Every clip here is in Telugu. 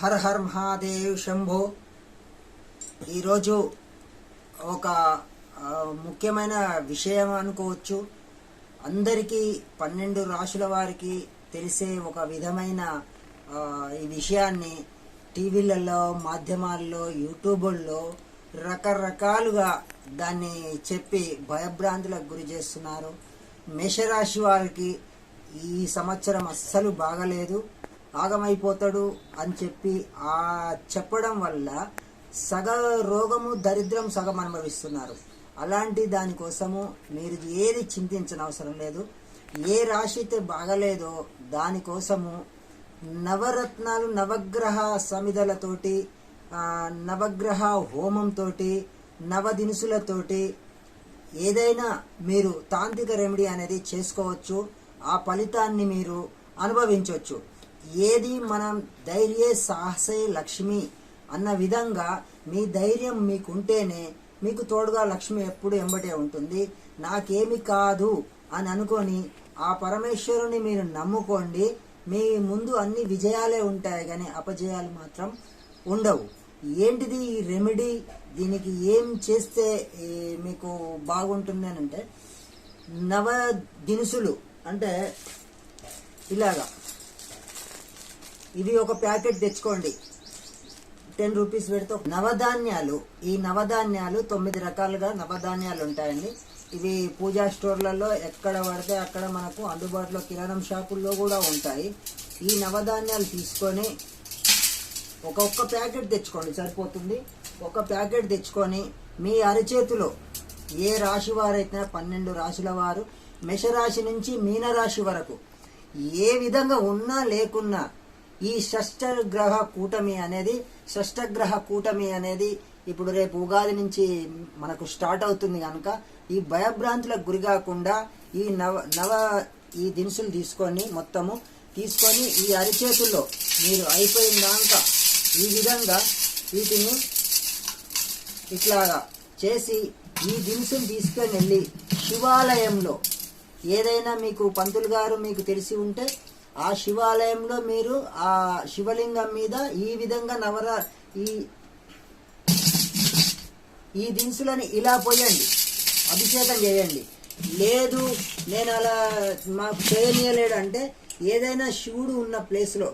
Her her Mahadev Shambho. ఈరోజు ఒక ముఖ్యమైన విషయం అనుకోవచ్చు. అందరికీ 12 రాశుల వారికి తెలిసే ఒక విధమైన ఈ విషయాన్ని టీవీలలో, మాధ్యమాల్లో, యూట్యూబుల్లో రకరకాలుగా దాన్ని చెప్పి భయభ్రాంతులకు గురి చేస్తున్నారు. మేషరాశి వారికి ఈ సంవత్సరం అస్సలు బాగలేదు, ఆగమైపోతాడు అని చెప్పి ఆ చెప్పడం వల్ల సగ రోగము దరిద్రం సగం అనుభవిస్తున్నారు. అలాంటి దానికోసము మీరు ఏది చింతించిన అవసరం లేదు. ఏ రాశి అయితే బాగలేదో దానికోసము నవరత్నాలు, నవగ్రహ సమిధలతోటి, నవగ్రహ హోమంతోటి, నవదినుసులతోటి ఏదైనా మీరు తాంత్రిక రెమెడీ అనేది చేసుకోవచ్చు. ఆ ఫలితాన్ని మీరు అనుభవించవచ్చు. ఏది మనం ధైర్యే సాహసే లక్ష్మి అన్న విధంగా మీ ధైర్యం మీకుంటేనే మీకు తోడుగా లక్ష్మి ఎప్పుడు ఎంబటే ఉంటుంది. నాకేమి కాదు అని అనుకొని ఆ పరమేశ్వరుని మీరు నమ్ముకోండి. మీ ముందు అన్ని విజయాలే ఉంటాయి, కానీ అపజయాలు మాత్రం ఉండవు. ఏంటిది ఈ రెమెడీ? దీనికి ఏం చేస్తే మీకు బాగుంటుంది అని అంటే, నవ దినుసులు అంటే ఇలాగా ఇవి ఒక ప్యాకెట్ తెచ్చుకోండి, 10 రూపీస్ పెడితే. నవధాన్యాలు, ఈ నవధాన్యాలు 9 రకాలుగా నవధాన్యాలు ఉంటాయండి. ఇవి పూజా స్టోర్లలో ఎక్కడ పడితే అక్కడ మనకు అందుబాటులో, కిరాణం షాపుల్లో కూడా ఉంటాయి. ఈ నవధాన్యాలు తీసుకొని ఒక్కొక్క ప్యాకెట్ తెచ్చుకోండి, సరిపోతుంది. ఒక ప్యాకెట్ తెచ్చుకొని మీ అరచేతిలో, ఏ రాశి వారైతే 12 రాశుల వారు, మేషరాశి నుంచి మీనరాశి వరకు ఏ విధంగా ఉన్నా లేకున్నా ఈ షష్టగ్రహ కూటమి అనేది ఇప్పుడు రేపు ఉగాది నుంచి మనకు స్టార్ట్ అవుతుంది కనుక ఈ భయభ్రాంతులకు గురి కాకుండా ఈ ఈ దినుసులు మొత్తము తీసుకొని ఈ అరిచేతుల్లో మీరు అయిపోయిన దాకా ఈ విధంగా వీటిని ఇట్లాగా చేసి ఈ దినుసులు తీసుకొని వెళ్ళి శివాలయంలో, ఏదైనా మీకు పంతులు గారు మీకు తెలిసి ఉంటే ఆ శివాలయంలో మీరు ఆ శివలింగం మీద ఈ విధంగా ఈ దినుసులని ఇలా పోయండి, అభిషేకం చేయండి. లేదు నేను అలా మాకు చేయనీయలేడు అంటే, ఏదైనా శివుడు ఉన్న ప్లేస్లో,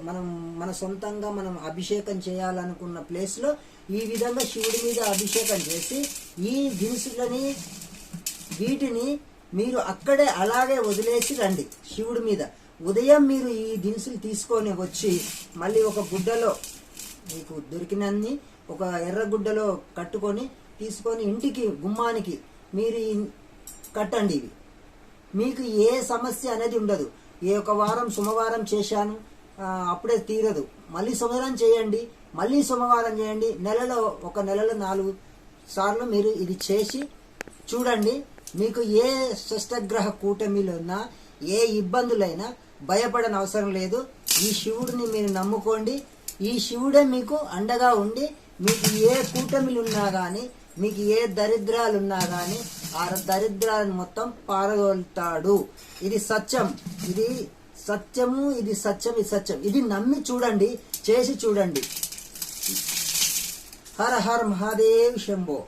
మన సొంతంగా మనం అభిషేకం చేయాలనుకున్న ప్లేస్లో ఈ విధంగా శివుడి మీద అభిషేకం చేసి ఈ దినుసులని వీటిని మీరు అక్కడే అలాగే వదిలేసి రండి శివుడి మీద. ఉదయం మీరు ఈ దినుసులు తీసుకొని వచ్చి మళ్ళీ ఒక గుడ్డలో, మీకు దొరికినన్ని ఒక ఎర్ర గుడ్డలో కట్టుకొని తీసుకొని ఇంటికి గుమ్మానికి మీరు కట్టండి. ఇవి మీకు ఏ సమస్య అనేది ఉండదు. ఏ ఒక వారం సోమవారం చేశాను అప్పుడే తీరదు, మళ్ళీ సోమవారం చేయండి, మళ్ళీ సోమవారం చేయండి. ఒక నెలలో 4 సార్లు మీరు ఇది చేసి చూడండి. మీకు ఏ షష్టగ్రహ కూటమిలో ఉన్నా, ఏ ఇబ్బందులైనా భయపడని అవసరం లేదు. ఈ శివుడిని మీరు నమ్ముకోండి. ఈ శివుడే మీకు అండగా ఉండి మీకు ఏ కూటమిలు ఉన్నా కానీ, మీకు ఏ దరిద్రాలు ఉన్నా కానీ ఆ దరిద్రాలను మొత్తం పారదోలుతాడు. ఇది సత్యం, ఇది సత్యము, ఇది సత్యం, ఇది సత్యం. ఇది నమ్మి చూడండి, చేసి చూడండి. హర హర్ మహాదేవ్ శంభో.